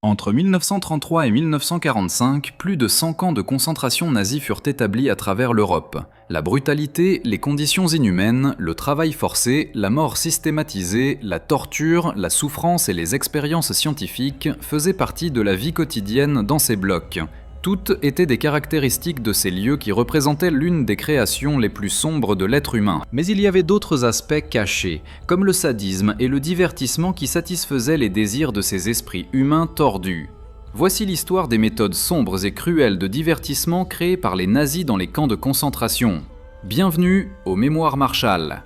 Entre 1933 et 1945, plus de 100 camps de concentration nazis furent établis à travers l'Europe. La brutalité, les conditions inhumaines, le travail forcé, la mort systématisée, la torture, la souffrance et les expériences scientifiques faisaient partie de la vie quotidienne dans ces blocs. Toutes étaient des caractéristiques de ces lieux qui représentaient l'une des créations les plus sombres de l'être humain. Mais il y avait d'autres aspects cachés, comme le sadisme et le divertissement qui satisfaisaient les désirs de ces esprits humains tordus. Voici l'histoire des méthodes sombres et cruelles de divertissement créées par les nazis dans les camps de concentration. Bienvenue aux Mémoires Marshall.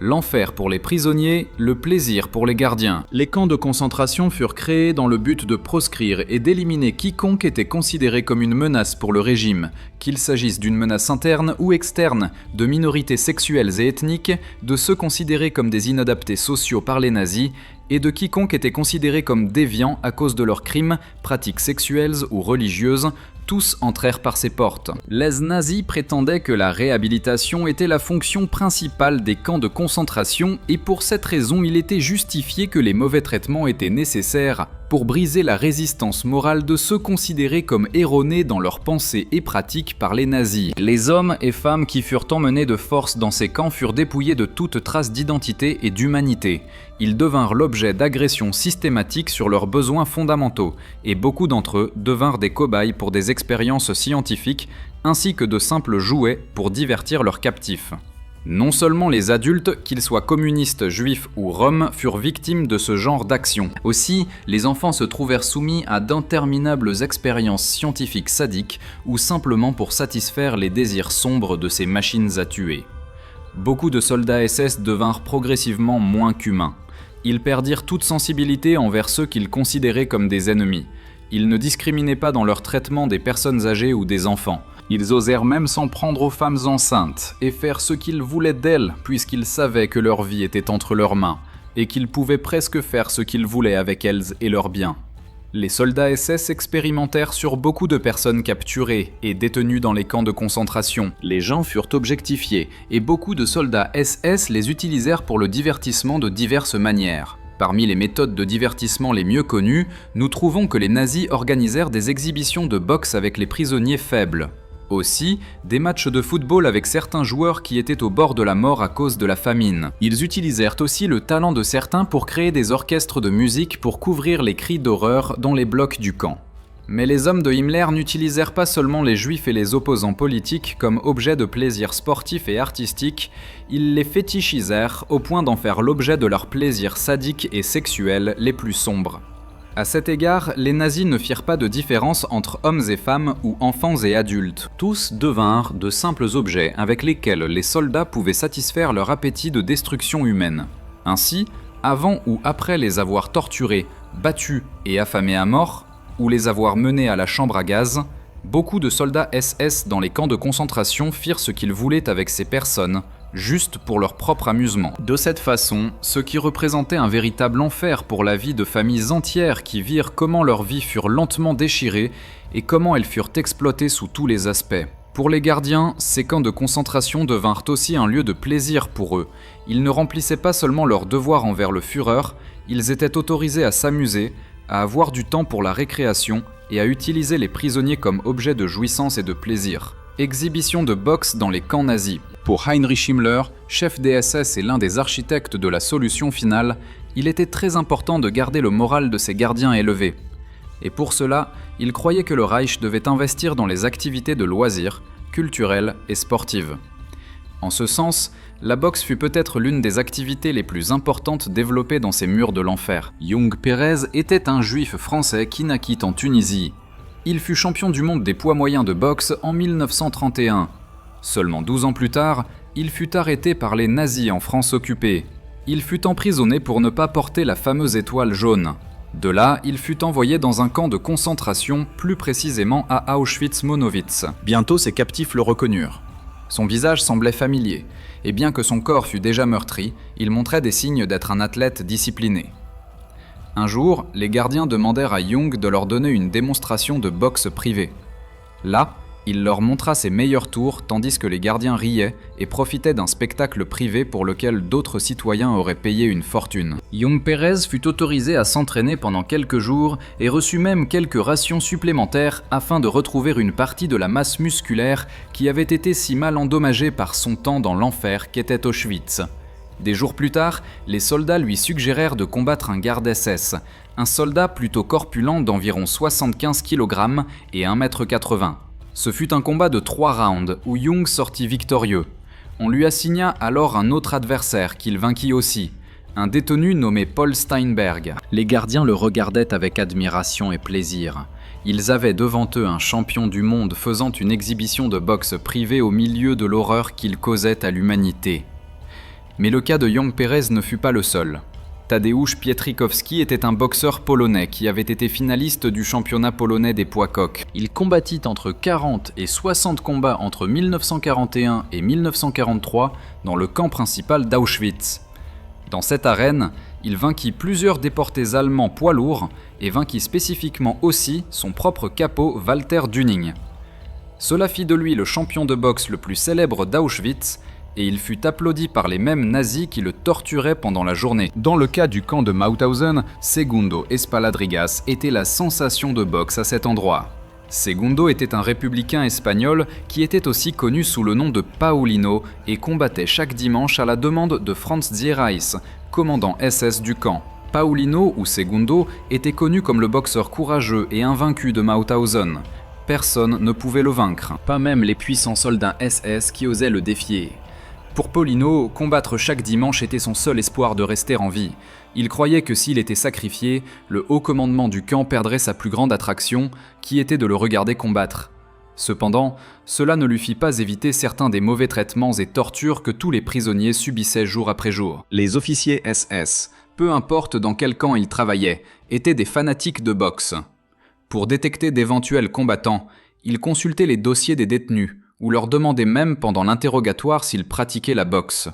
L'enfer pour les prisonniers, le plaisir pour les gardiens. Les camps de concentration furent créés dans le but de proscrire et d'éliminer quiconque était considéré comme une menace pour le régime, qu'il s'agisse d'une menace interne ou externe, de minorités sexuelles et ethniques, de ceux considérés comme des inadaptés sociaux par les nazis, et de quiconque était considéré comme déviant à cause de leurs crimes, pratiques sexuelles ou religieuses. Tous entrèrent par ces portes. Les nazis prétendaient que la réhabilitation était la fonction principale des camps de concentration et pour cette raison il était justifié que les mauvais traitements étaient nécessaires pour briser la résistance morale de ceux considérés comme erronés dans leurs pensées et pratiques par les nazis. Les hommes et femmes qui furent emmenés de force dans ces camps furent dépouillés de toute trace d'identité et d'humanité. Ils devinrent l'objet d'agressions systématiques sur leurs besoins fondamentaux, et beaucoup d'entre eux devinrent des cobayes pour des expériences scientifiques, ainsi que de simples jouets pour divertir leurs captifs. Non seulement les adultes, qu'ils soient communistes, juifs ou roms, furent victimes de ce genre d'action. Aussi, les enfants se trouvèrent soumis à d'interminables expériences scientifiques sadiques, ou simplement pour satisfaire les désirs sombres de ces machines à tuer. Beaucoup de soldats SS devinrent progressivement moins qu'humains. Ils perdirent toute sensibilité envers ceux qu'ils considéraient comme des ennemis. Ils ne discriminaient pas dans leur traitement des personnes âgées ou des enfants. Ils osèrent même s'en prendre aux femmes enceintes et faire ce qu'ils voulaient d'elles puisqu'ils savaient que leur vie était entre leurs mains et qu'ils pouvaient presque faire ce qu'ils voulaient avec elles et leurs biens. Les soldats SS expérimentèrent sur beaucoup de personnes capturées et détenues dans les camps de concentration. Les gens furent objectifiés et beaucoup de soldats SS les utilisèrent pour le divertissement de diverses manières. Parmi les méthodes de divertissement les mieux connues, nous trouvons que les nazis organisèrent des exhibitions de boxe avec les prisonniers faibles. Aussi, des matchs de football avec certains joueurs qui étaient au bord de la mort à cause de la famine. Ils utilisèrent aussi le talent de certains pour créer des orchestres de musique pour couvrir les cris d'horreur dans les blocs du camp. Mais les hommes de Himmler n'utilisèrent pas seulement les juifs et les opposants politiques comme objets de plaisir sportif et artistique, ils les fétichisèrent au point d'en faire l'objet de leurs plaisirs sadiques et sexuels les plus sombres. À cet égard, les nazis ne firent pas de différence entre hommes et femmes ou enfants et adultes. Tous devinrent de simples objets avec lesquels les soldats pouvaient satisfaire leur appétit de destruction humaine. Ainsi, avant ou après les avoir torturés, battus et affamés à mort, ou les avoir menés à la chambre à gaz, beaucoup de soldats SS dans les camps de concentration firent ce qu'ils voulaient avec ces personnes, juste pour leur propre amusement. De cette façon, ce qui représentait un véritable enfer pour la vie de familles entières qui virent comment leurs vies furent lentement déchirées et comment elles furent exploitées sous tous les aspects. Pour les gardiens, ces camps de concentration devinrent aussi un lieu de plaisir pour eux. Ils ne remplissaient pas seulement leur devoir envers le Führer, ils étaient autorisés à s'amuser, à avoir du temps pour la récréation et à utiliser les prisonniers comme objets de jouissance et de plaisir. Exhibition de boxe dans les camps nazis. Pour Heinrich Himmler, chef des SS et l'un des architectes de la solution finale, il était très important de garder le moral de ses gardiens élevé. Et pour cela, il croyait que le Reich devait investir dans les activités de loisirs, culturelles et sportives. En ce sens, la boxe fut peut-être l'une des activités les plus importantes développées dans ces murs de l'enfer. Young Pérez était un juif français qui naquit en Tunisie. Il fut champion du monde des poids moyens de boxe en 1931. Seulement 12 ans plus tard, il fut arrêté par les nazis en France occupée. Il fut emprisonné pour ne pas porter la fameuse étoile jaune. De là, il fut envoyé dans un camp de concentration, plus précisément à Auschwitz-Monowitz. Bientôt, ses captifs le reconnurent. Son visage semblait familier, et bien que son corps fût déjà meurtri, il montrait des signes d'être un athlète discipliné. Un jour, les gardiens demandèrent à Young de leur donner une démonstration de boxe privée. Là, Il leur montra ses meilleurs tours tandis que les gardiens riaient et profitaient d'un spectacle privé pour lequel d'autres citoyens auraient payé une fortune. Young Pérez fut autorisé à s'entraîner pendant quelques jours et reçut même quelques rations supplémentaires afin de retrouver une partie de la masse musculaire qui avait été si mal endommagée par son temps dans l'enfer qu'était Auschwitz. Des jours plus tard, les soldats lui suggérèrent de combattre un garde SS, un soldat plutôt corpulent d'environ 75 kg et 1,80 m. Ce fut un combat de 3 rounds où Young sortit victorieux. On lui assigna alors un autre adversaire qu'il vainquit aussi, un détenu nommé Paul Steinberg. Les gardiens le regardaient avec admiration et plaisir. Ils avaient devant eux un champion du monde faisant une exhibition de boxe privée au milieu de l'horreur qu'il causait à l'humanité. Mais le cas de Young Pérez ne fut pas le seul. Tadeusz Pietrykowski était un boxeur polonais qui avait été finaliste du championnat polonais des poids coqs. Il combattit entre 40 et 60 combats entre 1941 et 1943 dans le camp principal d'Auschwitz. Dans cette arène, il vainquit plusieurs déportés allemands poids lourds et vainquit spécifiquement aussi son propre capot Walter Dünning. Cela fit de lui le champion de boxe le plus célèbre d'Auschwitz et il fut applaudi par les mêmes nazis qui le torturaient pendant la journée. Dans le cas du camp de Mauthausen, Segundo Espaladrigas était la sensation de boxe à cet endroit. Segundo était un républicain espagnol qui était aussi connu sous le nom de Paulino et combattait chaque dimanche à la demande de Franz Zierreis, commandant SS du camp. Paulino ou Segundo était connu comme le boxeur courageux et invaincu de Mauthausen. Personne ne pouvait le vaincre, pas même les puissants soldats SS qui osaient le défier. Pour Paulino, combattre chaque dimanche était son seul espoir de rester en vie. Il croyait que s'il était sacrifié, le haut commandement du camp perdrait sa plus grande attraction, qui était de le regarder combattre. Cependant, cela ne lui fit pas éviter certains des mauvais traitements et tortures que tous les prisonniers subissaient jour après jour. Les officiers SS, peu importe dans quel camp ils travaillaient, étaient des fanatiques de boxe. Pour détecter d'éventuels combattants, ils consultaient les dossiers des détenus, ou leur demandaient même pendant l'interrogatoire s'ils pratiquaient la boxe.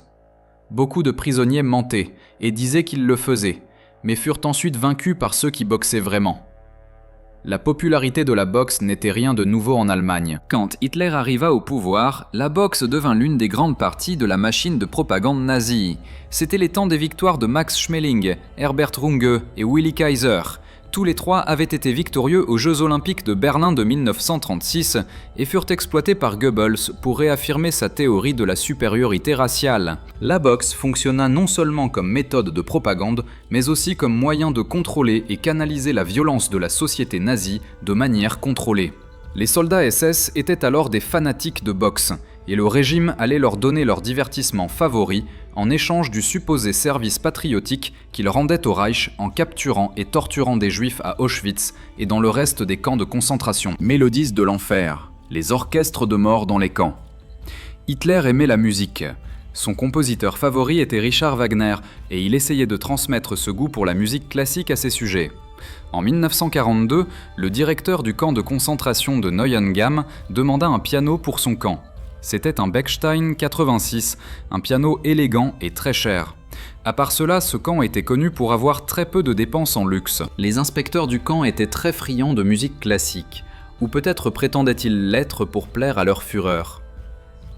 Beaucoup de prisonniers mentaient et disaient qu'ils le faisaient, mais furent ensuite vaincus par ceux qui boxaient vraiment. La popularité de la boxe n'était rien de nouveau en Allemagne. Quand Hitler arriva au pouvoir, la boxe devint l'une des grandes parties de la machine de propagande nazie. C'était les temps des victoires de Max Schmeling, Herbert Runge et Willy Kaiser. Tous les trois avaient été victorieux aux Jeux Olympiques de Berlin de 1936 et furent exploités par Goebbels pour réaffirmer sa théorie de la supériorité raciale. La boxe fonctionna non seulement comme méthode de propagande, mais aussi comme moyen de contrôler et canaliser la violence de la société nazie de manière contrôlée. Les soldats SS étaient alors des fanatiques de boxe, et le régime allait leur donner leur divertissement favori en échange du supposé service patriotique qu'il rendait au Reich en capturant et torturant des juifs à Auschwitz et dans le reste des camps de concentration. Mélodies de l'enfer, les orchestres de mort dans les camps. Hitler aimait la musique. Son compositeur favori était Richard Wagner et il essayait de transmettre ce goût pour la musique classique à ses sujets. En 1942, le directeur du camp de concentration de Neuengamme demanda un piano pour son camp. C'était un Bechstein 86, un piano élégant et très cher. À part cela, ce camp était connu pour avoir très peu de dépenses en luxe. Les inspecteurs du camp étaient très friands de musique classique, ou peut-être prétendaient-ils l'être pour plaire à leur fureur.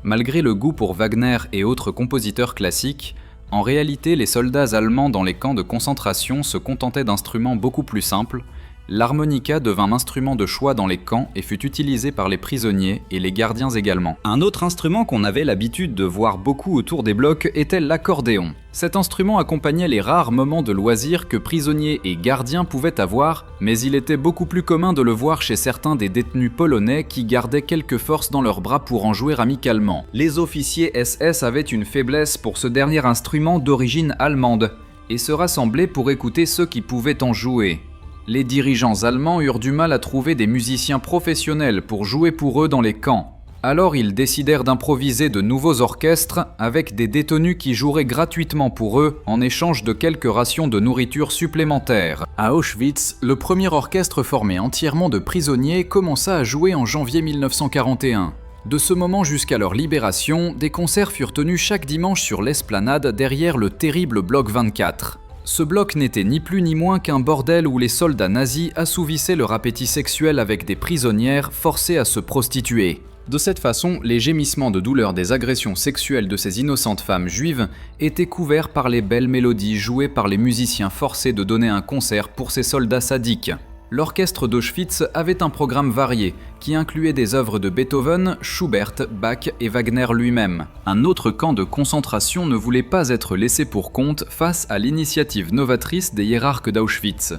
Malgré le goût pour Wagner et autres compositeurs classiques, en réalité les soldats allemands dans les camps de concentration se contentaient d'instruments beaucoup plus simples. L'harmonica devint l'instrument de choix dans les camps et fut utilisé par les prisonniers et les gardiens également. Un autre instrument qu'on avait l'habitude de voir beaucoup autour des blocs était l'accordéon. Cet instrument accompagnait les rares moments de loisirs que prisonniers et gardiens pouvaient avoir, mais il était beaucoup plus commun de le voir chez certains des détenus polonais qui gardaient quelques forces dans leurs bras pour en jouer amicalement. Les officiers SS avaient une faiblesse pour ce dernier instrument d'origine allemande et se rassemblaient pour écouter ceux qui pouvaient en jouer. Les dirigeants allemands eurent du mal à trouver des musiciens professionnels pour jouer pour eux dans les camps. Alors ils décidèrent d'improviser de nouveaux orchestres avec des détenus qui joueraient gratuitement pour eux en échange de quelques rations de nourriture supplémentaires. À Auschwitz, le premier orchestre formé entièrement de prisonniers commença à jouer en janvier 1941. De ce moment jusqu'à leur libération, des concerts furent tenus chaque dimanche sur l'esplanade derrière le terrible bloc 24. Ce bloc n'était ni plus ni moins qu'un bordel où les soldats nazis assouvissaient leur appétit sexuel avec des prisonnières forcées à se prostituer. De cette façon, les gémissements de douleur des agressions sexuelles de ces innocentes femmes juives étaient couverts par les belles mélodies jouées par les musiciens forcés de donner un concert pour ces soldats sadiques. L'orchestre d'Auschwitz avait un programme varié, qui incluait des œuvres de Beethoven, Schubert, Bach et Wagner lui-même. Un autre camp de concentration ne voulait pas être laissé pour compte face à l'initiative novatrice des hiérarques d'Auschwitz.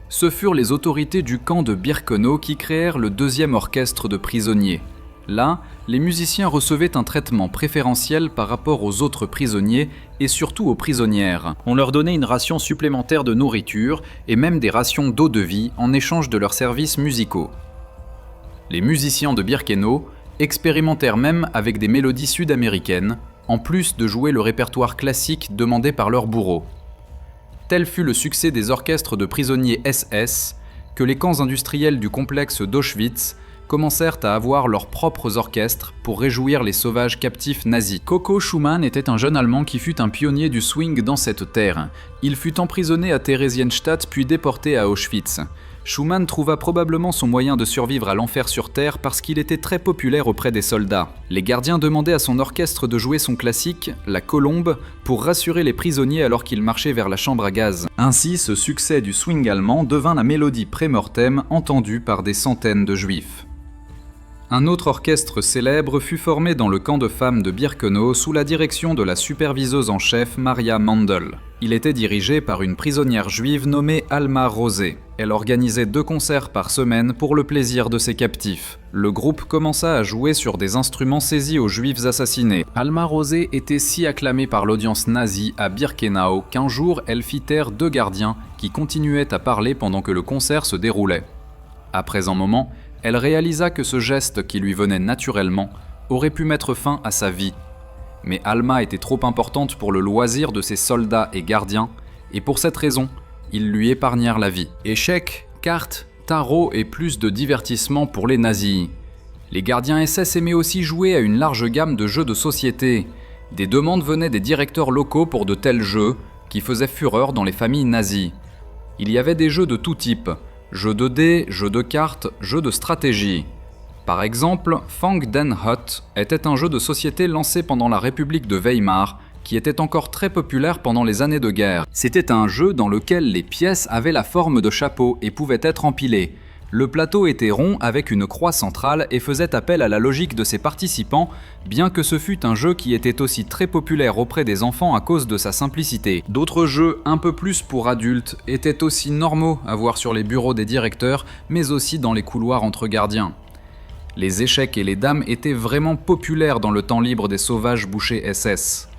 Ce furent les autorités du camp de Birkenau qui créèrent le deuxième orchestre de prisonniers. Là, les musiciens recevaient un traitement préférentiel par rapport aux autres prisonniers et surtout aux prisonnières. On leur donnait une ration supplémentaire de nourriture et même des rations d'eau de vie en échange de leurs services musicaux. Les musiciens de Birkenau expérimentèrent même avec des mélodies sud-américaines, en plus de jouer le répertoire classique demandé par leurs bourreaux. Tel fut le succès des orchestres de prisonniers SS que les camps industriels du complexe d'Auschwitz commencèrent à avoir leurs propres orchestres pour réjouir les sauvages captifs nazis. Coco Schumann était un jeune Allemand qui fut un pionnier du swing dans cette terre. Il fut emprisonné à Theresienstadt puis déporté à Auschwitz. Schumann trouva probablement son moyen de survivre à l'enfer sur terre parce qu'il était très populaire auprès des soldats. Les gardiens demandaient à son orchestre de jouer son classique, la colombe, pour rassurer les prisonniers alors qu'ils marchaient vers la chambre à gaz. Ainsi, ce succès du swing allemand devint la mélodie pré-mortem entendue par des centaines de juifs. Un autre orchestre célèbre fut formé dans le camp de femmes de Birkenau sous la direction de la superviseuse en chef Maria Mandel. Il était dirigé par une prisonnière juive nommée Alma Rosé. Elle organisait 2 concerts par semaine pour le plaisir de ses captifs. Le groupe commença à jouer sur des instruments saisis aux juifs assassinés. Alma Rosé était si acclamée par l'audience nazie à Birkenau qu'un jour elle fit taire 2 gardiens qui continuaient à parler pendant que le concert se déroulait. Après un moment, elle réalisa que ce geste qui lui venait naturellement aurait pu mettre fin à sa vie. Mais Alma était trop importante pour le loisir de ses soldats et gardiens, et pour cette raison, ils lui épargnèrent la vie. Échecs, cartes, tarot et plus de divertissement pour les nazis. Les gardiens SS aimaient aussi jouer à une large gamme de jeux de société. Des demandes venaient des directeurs locaux pour de tels jeux, qui faisaient fureur dans les familles nazies. Il y avait des jeux de tout type. Jeux de dés, jeux de cartes, jeux de stratégie. Par exemple, Fang den Hut était un jeu de société lancé pendant la République de Weimar, qui était encore très populaire pendant les années de guerre. C'était un jeu dans lequel les pièces avaient la forme de chapeaux et pouvaient être empilées. Le plateau était rond avec une croix centrale et faisait appel à la logique de ses participants, bien que ce fût un jeu qui était aussi très populaire auprès des enfants à cause de sa simplicité. D'autres jeux un peu plus pour adultes étaient aussi normaux à voir sur les bureaux des directeurs, mais aussi dans les couloirs entre gardiens. Les échecs et les dames étaient vraiment populaires dans le temps libre des sauvages bouchers SS.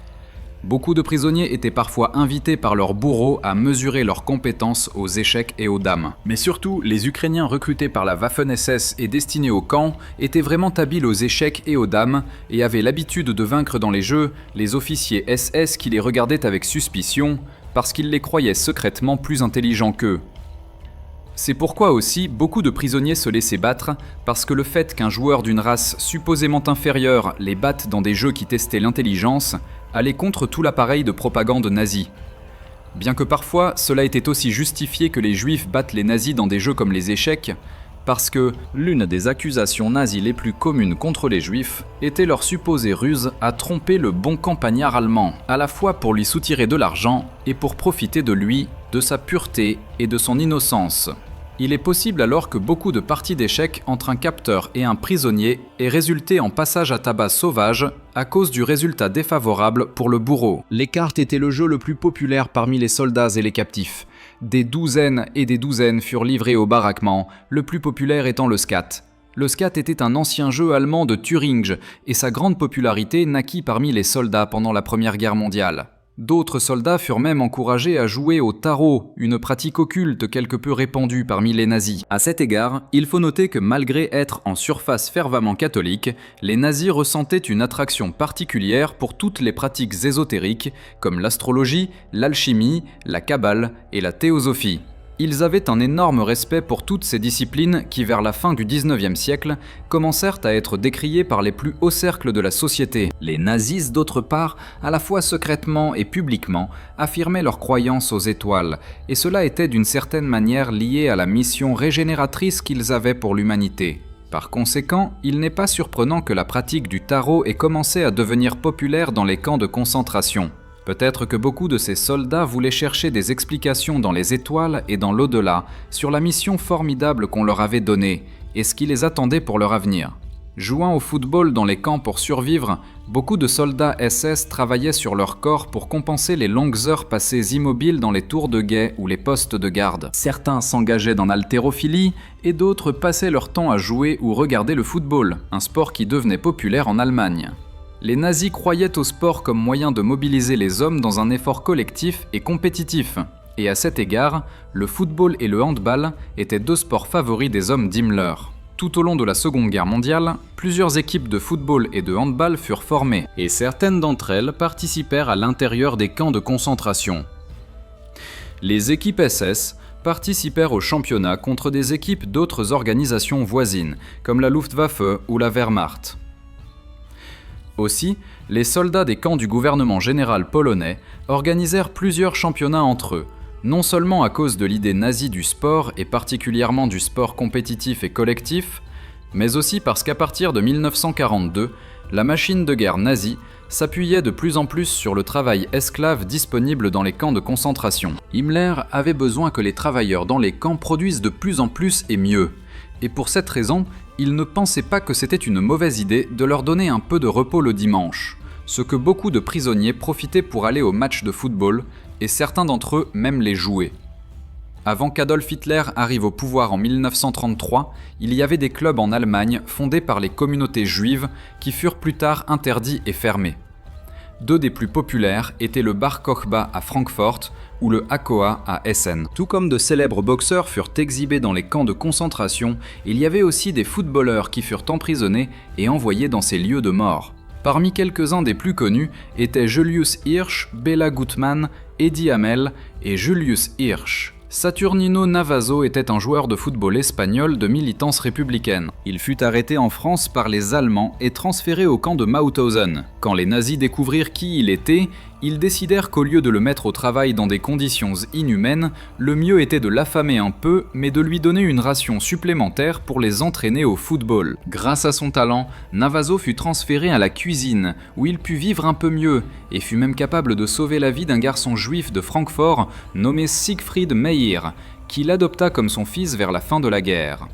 Beaucoup de prisonniers étaient parfois invités par leurs bourreaux à mesurer leurs compétences aux échecs et aux dames. Mais surtout, les Ukrainiens recrutés par la Waffen-SS et destinés au camp étaient vraiment habiles aux échecs et aux dames et avaient l'habitude de vaincre dans les jeux les officiers SS qui les regardaient avec suspicion parce qu'ils les croyaient secrètement plus intelligents qu'eux. C'est pourquoi aussi beaucoup de prisonniers se laissaient battre, parce que le fait qu'un joueur d'une race supposément inférieure les batte dans des jeux qui testaient l'intelligence allait contre tout l'appareil de propagande nazi. Bien que parfois cela était aussi justifié que les juifs battent les nazis dans des jeux comme les échecs, parce que l'une des accusations nazies les plus communes contre les juifs était leur supposée ruse à tromper le bon campagnard allemand, à la fois pour lui soutirer de l'argent et pour profiter de lui, de sa pureté et de son innocence. Il est possible alors que beaucoup de parties d'échecs entre un capteur et un prisonnier aient résulté en passage à tabac sauvage à cause du résultat défavorable pour le bourreau. Les cartes étaient le jeu le plus populaire parmi les soldats et les captifs. Des douzaines et des douzaines furent livrés au baraquement, le plus populaire étant le skat. Le skat était un ancien jeu allemand de Thuringe et sa grande popularité naquit parmi les soldats pendant la Première Guerre mondiale. D'autres soldats furent même encouragés à jouer au tarot, une pratique occulte quelque peu répandue parmi les nazis. À cet égard, il faut noter que malgré être en surface fervemment catholique, les nazis ressentaient une attraction particulière pour toutes les pratiques ésotériques comme l'astrologie, l'alchimie, la kabbale et la théosophie. Ils avaient un énorme respect pour toutes ces disciplines qui, vers la fin du 19e siècle, commencèrent à être décriées par les plus hauts cercles de la société. Les nazis, d'autre part, à la fois secrètement et publiquement, affirmaient leur croyance aux étoiles, et cela était d'une certaine manière lié à la mission régénératrice qu'ils avaient pour l'humanité. Par conséquent, il n'est pas surprenant que la pratique du tarot ait commencé à devenir populaire dans les camps de concentration. Peut-être que beaucoup de ces soldats voulaient chercher des explications dans les étoiles et dans l'au-delà sur la mission formidable qu'on leur avait donnée et ce qui les attendait pour leur avenir. Jouant au football dans les camps pour survivre, beaucoup de soldats SS travaillaient sur leur corps pour compenser les longues heures passées immobiles dans les tours de guet ou les postes de garde. Certains s'engageaient dans l'haltérophilie et d'autres passaient leur temps à jouer ou regarder le football, un sport qui devenait populaire en Allemagne. Les nazis croyaient au sport comme moyen de mobiliser les hommes dans un effort collectif et compétitif. Et à cet égard, le football et le handball étaient deux sports favoris des hommes d'Himmler. Tout au long de la Seconde Guerre mondiale, plusieurs équipes de football et de handball furent formées, et certaines d'entre elles participèrent à l'intérieur des camps de concentration. Les équipes SS participèrent au championnat contre des équipes d'autres organisations voisines, comme la Luftwaffe ou la Wehrmacht. Aussi, les soldats des camps du gouvernement général polonais organisèrent plusieurs championnats entre eux, non seulement à cause de l'idée nazie du sport et particulièrement du sport compétitif et collectif, mais aussi parce qu'à partir de 1942, la machine de guerre nazie s'appuyait de plus en plus sur le travail esclave disponible dans les camps de concentration. Himmler avait besoin que les travailleurs dans les camps produisent de plus en plus et mieux, et pour cette raison, il ne pensait pas que c'était une mauvaise idée de leur donner un peu de repos le dimanche, ce que beaucoup de prisonniers profitaient pour aller aux matchs de football, et certains d'entre eux même les jouaient. Avant qu'Adolf Hitler arrive au pouvoir en 1933, il y avait des clubs en Allemagne fondés par les communautés juives qui furent plus tard interdits et fermés. Deux des plus populaires étaient le Bar Kochba à Francfort ou le Hakoah à Essen. Tout comme de célèbres boxeurs furent exhibés dans les camps de concentration, il y avait aussi des footballeurs qui furent emprisonnés et envoyés dans ces lieux de mort. Parmi quelques-uns des plus connus étaient Julius Hirsch, Béla Gutmann, Eddie Hamel et Julius Hirsch. Saturnino Navazo était un joueur de football espagnol de militance républicaine. Il fut arrêté en France par les Allemands et transféré au camp de Mauthausen. Quand les nazis découvrirent qui il était, ils décidèrent qu'au lieu de le mettre au travail dans des conditions inhumaines, le mieux était de l'affamer un peu, mais de lui donner une ration supplémentaire pour les entraîner au football. Grâce à son talent, Navazo fut transféré à la cuisine, où il put vivre un peu mieux, et fut même capable de sauver la vie d'un garçon juif de Francfort nommé Siegfried Meyer, qu'il adopta comme son fils vers la fin de la guerre.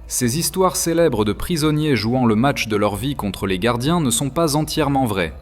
Ces histoires célèbres de prisonniers jouant le match de leur vie contre les gardiens ne sont pas entièrement vraies.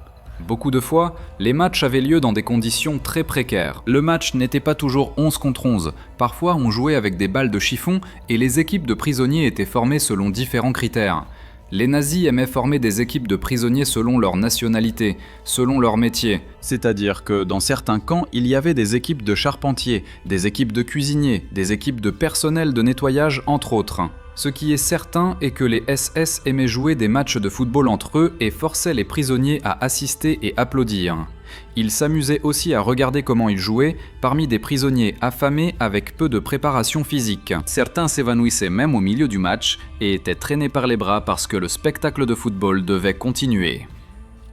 Beaucoup de fois, les matchs avaient lieu dans des conditions très précaires. Le match n'était pas toujours 11 contre 11, parfois on jouait avec des balles de chiffon et les équipes de prisonniers étaient formées selon différents critères. Les nazis aimaient former des équipes de prisonniers selon leur nationalité, selon leur métier. C'est-à-dire que dans certains camps, il y avait des équipes de charpentiers, des équipes de cuisiniers, des équipes de personnel de nettoyage entre autres. Ce qui est certain est que les SS aimaient jouer des matchs de football entre eux et forçaient les prisonniers à assister et applaudir. Ils s'amusaient aussi à regarder comment ils jouaient parmi des prisonniers affamés avec peu de préparation physique. Certains s'évanouissaient même au milieu du match et étaient traînés par les bras parce que le spectacle de football devait continuer.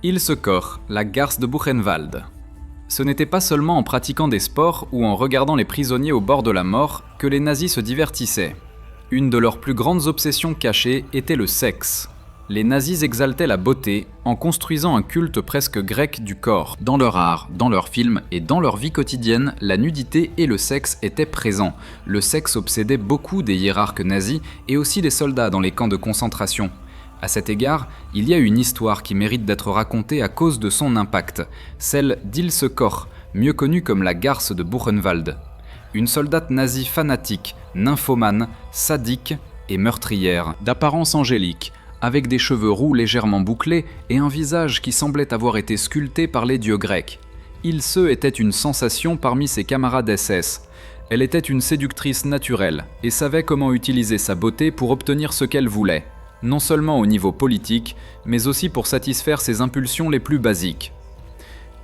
Ilse Koch, la garce de Buchenwald. Ce n'était pas seulement en pratiquant des sports ou en regardant les prisonniers au bord de la mort que les nazis se divertissaient. Une de leurs plus grandes obsessions cachées était le sexe. Les nazis exaltaient la beauté en construisant un culte presque grec du corps. Dans leur art, dans leurs films et dans leur vie quotidienne, la nudité et le sexe étaient présents. Le sexe obsédait beaucoup des hiérarques nazis et aussi des soldats dans les camps de concentration. À cet égard, il y a une histoire qui mérite d'être racontée à cause de son impact, celle d'Ilse Koch, mieux connue comme la garce de Buchenwald. Une soldate nazie fanatique, nymphomane, sadique et meurtrière, d'apparence angélique, avec des cheveux roux légèrement bouclés et un visage qui semblait avoir été sculpté par les dieux grecs. Ilse était une sensation parmi ses camarades SS. Elle était une séductrice naturelle et savait comment utiliser sa beauté pour obtenir ce qu'elle voulait, non seulement au niveau politique, mais aussi pour satisfaire ses impulsions les plus basiques.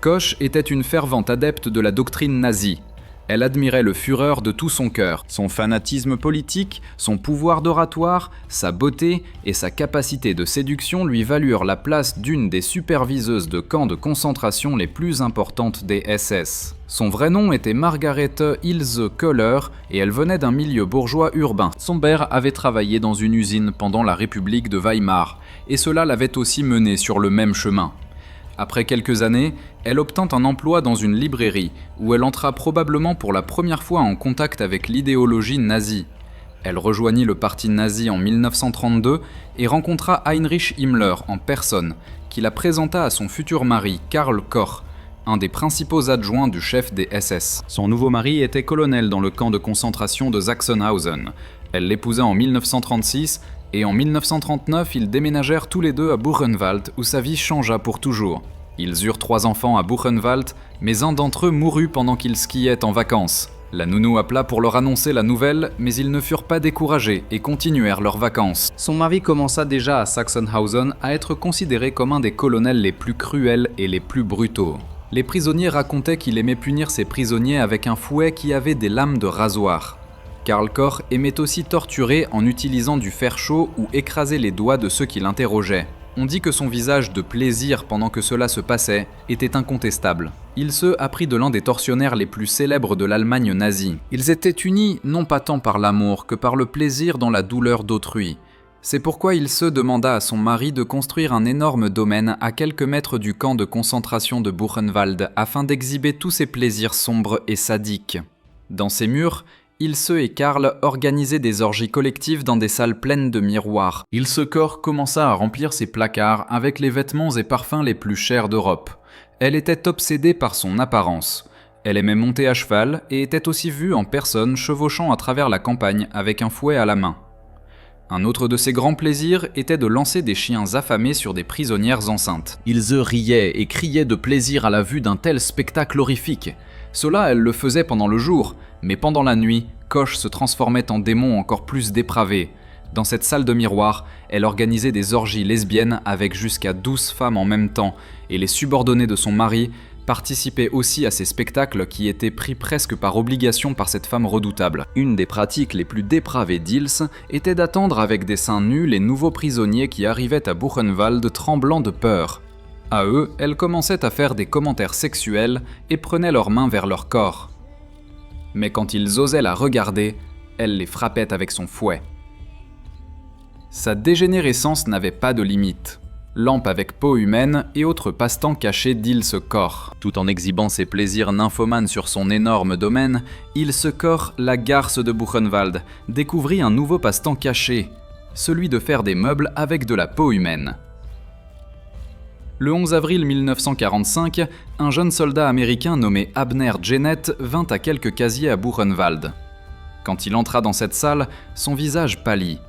Koch était une fervente adepte de la doctrine nazie. Elle admirait le Führer de tout son cœur, son fanatisme politique, son pouvoir d'oratoire, sa beauté et sa capacité de séduction lui valurent la place d'une des superviseuses de camps de concentration les plus importantes des SS. Son vrai nom était Margarete Ilse Köhler et elle venait d'un milieu bourgeois urbain. Son père avait travaillé dans une usine pendant la République de Weimar et cela l'avait aussi menée sur le même chemin. Après quelques années, elle obtint un emploi dans une librairie, où elle entra probablement pour la première fois en contact avec l'idéologie nazie. Elle rejoignit le parti nazi en 1932 et rencontra Heinrich Himmler en personne, qui la présenta à son futur mari, Karl Koch, un des principaux adjoints du chef des SS. Son nouveau mari était colonel dans le camp de concentration de Sachsenhausen. Elle l'épousa en 1936 et en 1939, ils déménagèrent tous les deux à Buchenwald où sa vie changea pour toujours. Ils eurent 3 enfants à Buchenwald, mais un d'entre eux mourut pendant qu'ils skiaient en vacances. La nounou appela pour leur annoncer la nouvelle, mais ils ne furent pas découragés et continuèrent leurs vacances. Son mari commença déjà à Sachsenhausen à être considéré comme un des colonels les plus cruels et les plus brutaux. Les prisonniers racontaient qu'il aimait punir ses prisonniers avec un fouet qui avait des lames de rasoir. Karl Koch aimait aussi torturer en utilisant du fer chaud ou écraser les doigts de ceux qui l'interrogeaient. On dit que son visage de plaisir pendant que cela se passait était incontestable. Ilse apprit de l'un des tortionnaires les plus célèbres de l'Allemagne nazie. Ils étaient unis non pas tant par l'amour que par le plaisir dans la douleur d'autrui. C'est pourquoi Ilse demanda à son mari de construire un énorme domaine à quelques mètres du camp de concentration de Buchenwald afin d'exhiber tous ses plaisirs sombres et sadiques. Dans ces murs, Ilse et Karl organisaient des orgies collectives dans des salles pleines de miroirs. Ilse Koch commença à remplir ses placards avec les vêtements et parfums les plus chers d'Europe. Elle était obsédée par son apparence. Elle aimait monter à cheval et était aussi vue en personne chevauchant à travers la campagne avec un fouet à la main. Un autre de ses grands plaisirs était de lancer des chiens affamés sur des prisonnières enceintes. Ilse riait et criait de plaisir à la vue d'un tel spectacle horrifique. Cela, elle le faisait pendant le jour, mais pendant la nuit, Koch se transformait en démon encore plus dépravé. Dans cette salle de miroir, elle organisait des orgies lesbiennes avec jusqu'à 12 femmes en même temps, et les subordonnés de son mari participaient aussi à ces spectacles qui étaient pris presque par obligation par cette femme redoutable. Une des pratiques les plus dépravées d'Ilse était d'attendre avec des seins nus les nouveaux prisonniers qui arrivaient à Buchenwald tremblants de peur. À eux, elle commençait à faire des commentaires sexuels et prenait leurs mains vers leur corps. Mais quand ils osaient la regarder, elle les frappait avec son fouet. Sa dégénérescence n'avait pas de limite. Lampe avec peau humaine et autres passe-temps cachés d'Ilse Koch. Tout en exhibant ses plaisirs nymphomanes sur son énorme domaine, Ilse Koch, la garce de Buchenwald, découvrit un nouveau passe-temps caché, celui de faire des meubles avec de la peau humaine. Le 11 avril 1945, un jeune soldat américain nommé Abner Jennett vint à quelques casiers à Buchenwald. Quand il entra dans cette salle, son visage pâlit.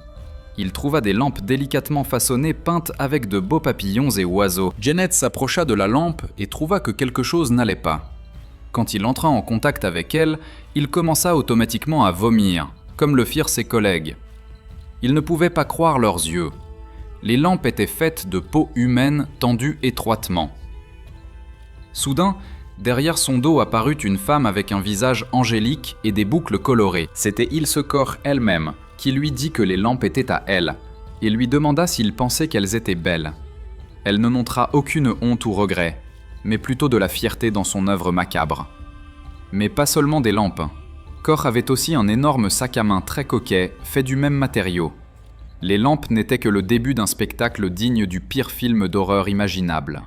Il trouva des lampes délicatement façonnées peintes avec de beaux papillons et oiseaux. Jennett s'approcha de la lampe et trouva que quelque chose n'allait pas. Quand il entra en contact avec elle, il commença automatiquement à vomir, comme le firent ses collègues. Il ne pouvait pas croire leurs yeux. Les lampes étaient faites de peau humaine tendue étroitement. Soudain, derrière son dos apparut une femme avec un visage angélique et des boucles colorées. C'était Ilse Koch elle-même, qui lui dit que les lampes étaient à elle, et lui demanda s'il pensait qu'elles étaient belles. Elle ne montra aucune honte ou regret, mais plutôt de la fierté dans son œuvre macabre. Mais pas seulement des lampes. Koch avait aussi un énorme sac à main très coquet, fait du même matériau. Les lampes n'étaient que le début d'un spectacle digne du pire film d'horreur imaginable.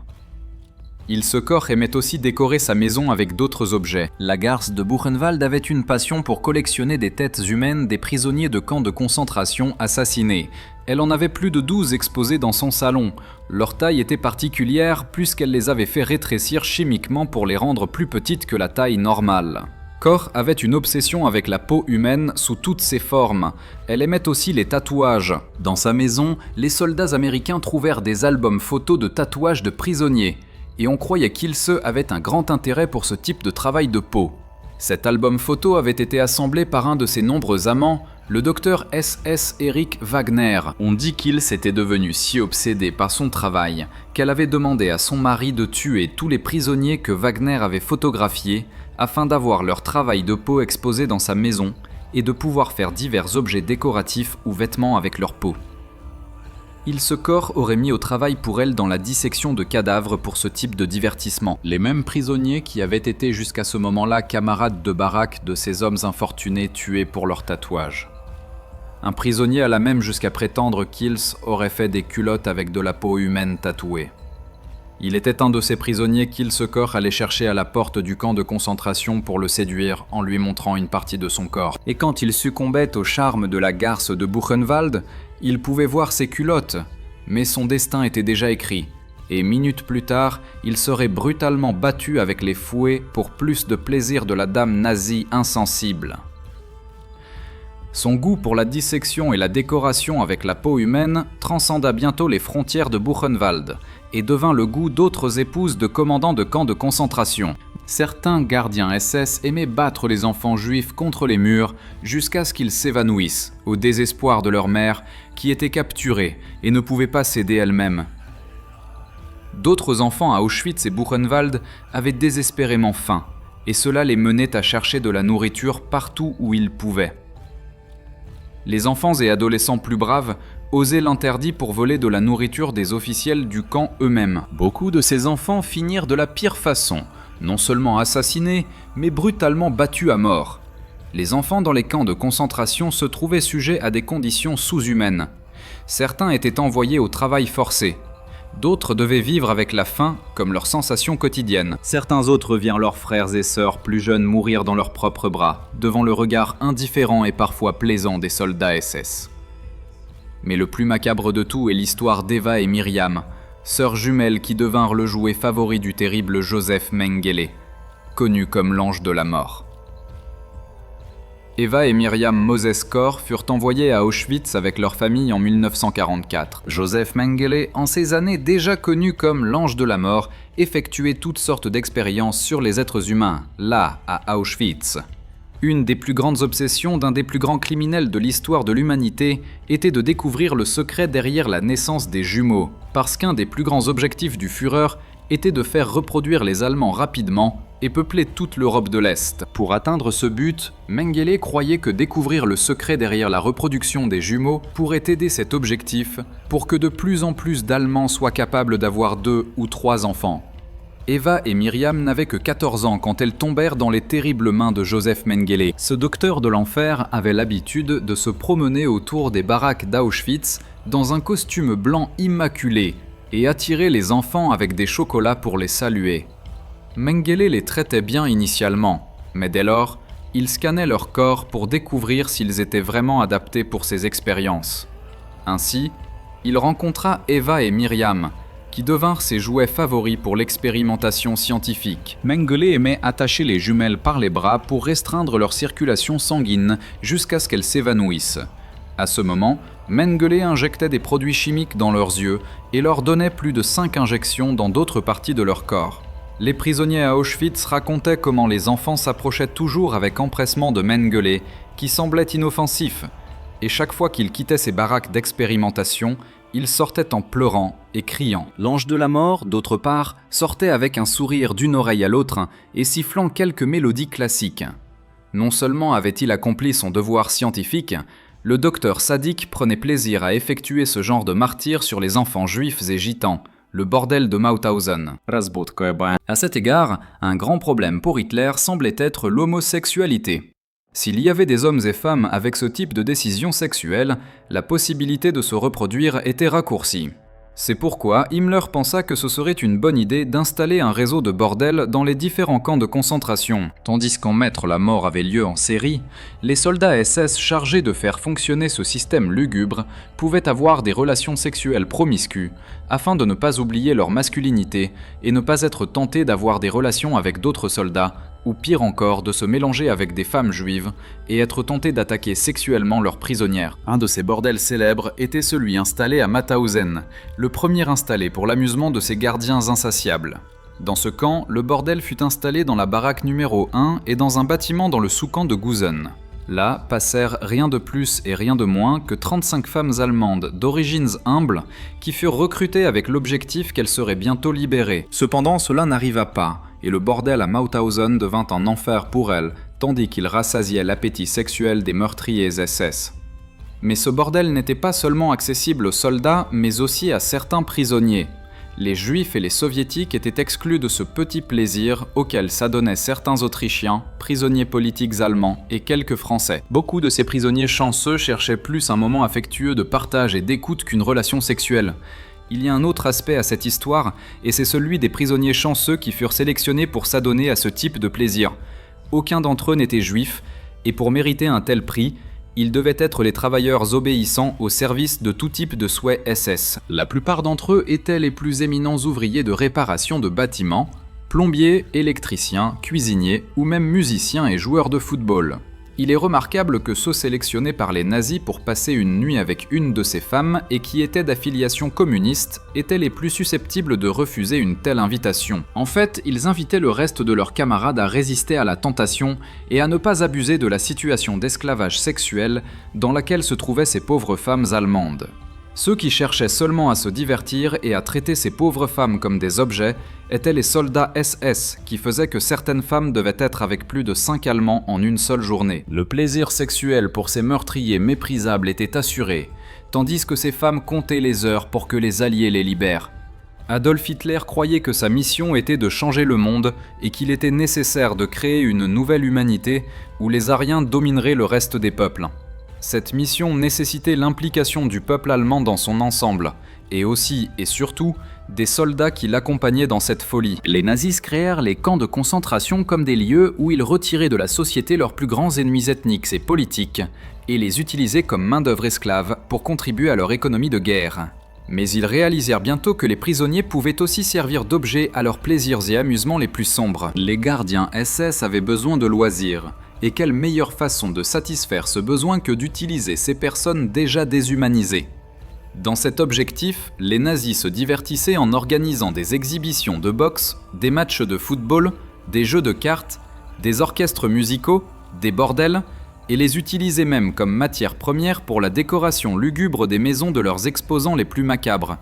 Ilse Koch aimait aussi décorer sa maison avec d'autres objets. La garce de Buchenwald avait une passion pour collectionner des têtes humaines des prisonniers de camps de concentration assassinés. Elle en avait plus de 12 exposées dans son salon. Leur taille était particulière puisqu'elle les avait fait rétrécir chimiquement pour les rendre plus petites que la taille normale. Koch avait une obsession avec la peau humaine sous toutes ses formes. Elle aimait aussi les tatouages. Dans sa maison, les soldats américains trouvèrent des albums photos de tatouages de prisonniers. Et on croyait qu'Ilse avait un grand intérêt pour ce type de travail de peau. Cet album photo avait été assemblé par un de ses nombreux amants, Le docteur SS Eric Wagner, on dit qu'il s'était devenu si obsédé par son travail qu'elle avait demandé à son mari de tuer tous les prisonniers que Wagner avait photographiés afin d'avoir leur travail de peau exposé dans sa maison et de pouvoir faire divers objets décoratifs ou vêtements avec leur peau. Ce corps aurait mis au travail pour elle dans la dissection de cadavres pour ce type de divertissement. Les mêmes prisonniers qui avaient été jusqu'à ce moment-là camarades de baraque de ces hommes infortunés tués pour leurs tatouages. Un prisonnier alla même jusqu'à prétendre qu'Hils aurait fait des culottes avec de la peau humaine tatouée. Il était un de ces prisonniers qu'Hilsekor allait chercher à la porte du camp de concentration pour le séduire en lui montrant une partie de son corps. Et quand il succombait au charme de la garce de Buchenwald, il pouvait voir ses culottes, mais son destin était déjà écrit, et minutes plus tard, il serait brutalement battu avec les fouets pour plus de plaisir de la dame nazie insensible. Son goût pour la dissection et la décoration avec la peau humaine transcenda bientôt les frontières de Buchenwald et devint le goût d'autres épouses de commandants de camps de concentration. Certains gardiens SS aimaient battre les enfants juifs contre les murs jusqu'à ce qu'ils s'évanouissent, au désespoir de leur mère qui était capturée et ne pouvait pas s'aider elle-même. D'autres enfants à Auschwitz et Buchenwald avaient désespérément faim, et cela les menait à chercher de la nourriture partout où ils pouvaient. Les enfants et adolescents plus braves osaient l'interdit pour voler de la nourriture des officiels du camp eux-mêmes. Beaucoup de ces enfants finirent de la pire façon, non seulement assassinés, mais brutalement battus à mort. Les enfants dans les camps de concentration se trouvaient sujets à des conditions sous-humaines. Certains étaient envoyés au travail forcé. D'autres devaient vivre avec la faim comme leur sensation quotidienne. Certains autres virent leurs frères et sœurs plus jeunes mourir dans leurs propres bras, devant le regard indifférent et parfois plaisant des soldats SS. Mais le plus macabre de tout est l'histoire d'Eva et Myriam, sœurs jumelles qui devinrent le jouet favori du terrible Joseph Mengele, connu comme l'ange de la mort. Eva et Myriam Moses-Kor furent envoyés à Auschwitz avec leur famille en 1944. Joseph Mengele, en ces années déjà connu comme l'ange de la mort, effectuait toutes sortes d'expériences sur les êtres humains, là, à Auschwitz. Une des plus grandes obsessions d'un des plus grands criminels de l'histoire de l'humanité était de découvrir le secret derrière la naissance des jumeaux, parce qu'un des plus grands objectifs du Führer était de faire reproduire les Allemands rapidement et peupler toute l'Europe de l'Est. Pour atteindre ce but, Mengele croyait que découvrir le secret derrière la reproduction des jumeaux pourrait aider cet objectif pour que de plus en plus d'Allemands soient capables d'avoir 2 ou 3 enfants. Eva et Myriam n'avaient que 14 ans quand elles tombèrent dans les terribles mains de Joseph Mengele. Ce docteur de l'enfer avait l'habitude de se promener autour des baraques d'Auschwitz dans un costume blanc immaculé et attirer les enfants avec des chocolats pour les saluer. Mengele les traitait bien initialement, mais dès lors, il scannait leur corps pour découvrir s'ils étaient vraiment adaptés pour ces expériences. Ainsi, il rencontra Eva et Myriam, qui devinrent ses jouets favoris pour l'expérimentation scientifique. Mengele aimait attacher les jumelles par les bras pour restreindre leur circulation sanguine jusqu'à ce qu'elles s'évanouissent. À ce moment, Mengele injectait des produits chimiques dans leurs yeux et leur donnait plus de 5 injections dans d'autres parties de leur corps. Les prisonniers à Auschwitz racontaient comment les enfants s'approchaient toujours avec empressement de Mengele, qui semblait inoffensif, et chaque fois qu'il quittait ses baraques d'expérimentation, il sortait en pleurant et criant. L'ange de la mort, d'autre part, sortait avec un sourire d'une oreille à l'autre et sifflant quelques mélodies classiques. Non seulement avait-il accompli son devoir scientifique, le docteur sadique prenait plaisir à effectuer ce genre de martyre sur les enfants juifs et gitans, le bordel de Mauthausen. À cet égard, un grand problème pour Hitler semblait être l'homosexualité. S'il y avait des hommes et femmes avec ce type de décision sexuelle, la possibilité de se reproduire était raccourcie. C'est pourquoi Himmler pensa que ce serait une bonne idée d'installer un réseau de bordels dans les différents camps de concentration. Tandis qu'en Maître la mort avait lieu en série, les soldats SS chargés de faire fonctionner ce système lugubre pouvaient avoir des relations sexuelles promiscues, afin de ne pas oublier leur masculinité et ne pas être tentés d'avoir des relations avec d'autres soldats, ou pire encore de se mélanger avec des femmes juives et être tentés d'attaquer sexuellement leurs prisonnières. Un de ces bordels célèbres était celui installé à Mauthausen, le premier installé pour l'amusement de ces gardiens insatiables. Dans ce camp, le bordel fut installé dans la baraque numéro 1 et dans un bâtiment dans le sous-camp de Gusen. Là passèrent rien de plus et rien de moins que 35 femmes allemandes d'origines humbles qui furent recrutées avec l'objectif qu'elles seraient bientôt libérées. Cependant, cela n'arriva pas, et le bordel à Mauthausen devint un enfer pour elles, tandis qu'il rassasiait l'appétit sexuel des meurtriers SS. Mais ce bordel n'était pas seulement accessible aux soldats, mais aussi à certains prisonniers. Les Juifs et les Soviétiques étaient exclus de ce petit plaisir auquel s'adonnaient certains Autrichiens, prisonniers politiques allemands et quelques Français. Beaucoup de ces prisonniers chanceux cherchaient plus un moment affectueux de partage et d'écoute qu'une relation sexuelle. Il y a un autre aspect à cette histoire, et c'est celui des prisonniers chanceux qui furent sélectionnés pour s'adonner à ce type de plaisir. Aucun d'entre eux n'était juif, et pour mériter un tel prix, ils devaient être les travailleurs obéissants au service de tout type de souhait SS. La plupart d'entre eux étaient les plus éminents ouvriers de réparation de bâtiments, plombiers, électriciens, cuisiniers ou même musiciens et joueurs de football. Il est remarquable que ceux sélectionnés par les nazis pour passer une nuit avec une de ces femmes et qui étaient d'affiliation communiste étaient les plus susceptibles de refuser une telle invitation. En fait, ils invitaient le reste de leurs camarades à résister à la tentation et à ne pas abuser de la situation d'esclavage sexuel dans laquelle se trouvaient ces pauvres femmes allemandes. Ceux qui cherchaient seulement à se divertir et à traiter ces pauvres femmes comme des objets étaient les soldats SS, qui faisaient que certaines femmes devaient être avec plus de 5 Allemands en une seule journée. Le plaisir sexuel pour ces meurtriers méprisables était assuré, tandis que ces femmes comptaient les heures pour que les Alliés les libèrent. Adolf Hitler croyait que sa mission était de changer le monde et qu'il était nécessaire de créer une nouvelle humanité où les Aryens domineraient le reste des peuples. Cette mission nécessitait l'implication du peuple allemand dans son ensemble, et aussi et surtout des soldats qui l'accompagnaient dans cette folie. Les nazis créèrent les camps de concentration comme des lieux où ils retiraient de la société leurs plus grands ennemis ethniques et politiques, et les utilisaient comme main-d'œuvre esclave pour contribuer à leur économie de guerre. Mais ils réalisèrent bientôt que les prisonniers pouvaient aussi servir d'objets à leurs plaisirs et amusements les plus sombres. Les gardiens SS avaient besoin de loisirs. Et quelle meilleure façon de satisfaire ce besoin que d'utiliser ces personnes déjà déshumanisées. Dans cet objectif, les nazis se divertissaient en organisant des exhibitions de boxe, des matchs de football, des jeux de cartes, des orchestres musicaux, des bordels, et les utilisaient même comme matière première pour la décoration lugubre des maisons de leurs exposants les plus macabres.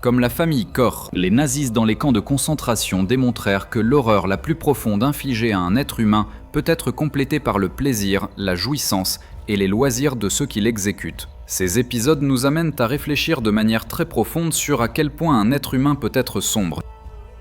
Comme la famille Koch, les nazis dans les camps de concentration démontrèrent que l'horreur la plus profonde infligée à un être humain peut être complétée par le plaisir, la jouissance et les loisirs de ceux qui l'exécutent. Ces épisodes nous amènent à réfléchir de manière très profonde sur à quel point un être humain peut être sombre.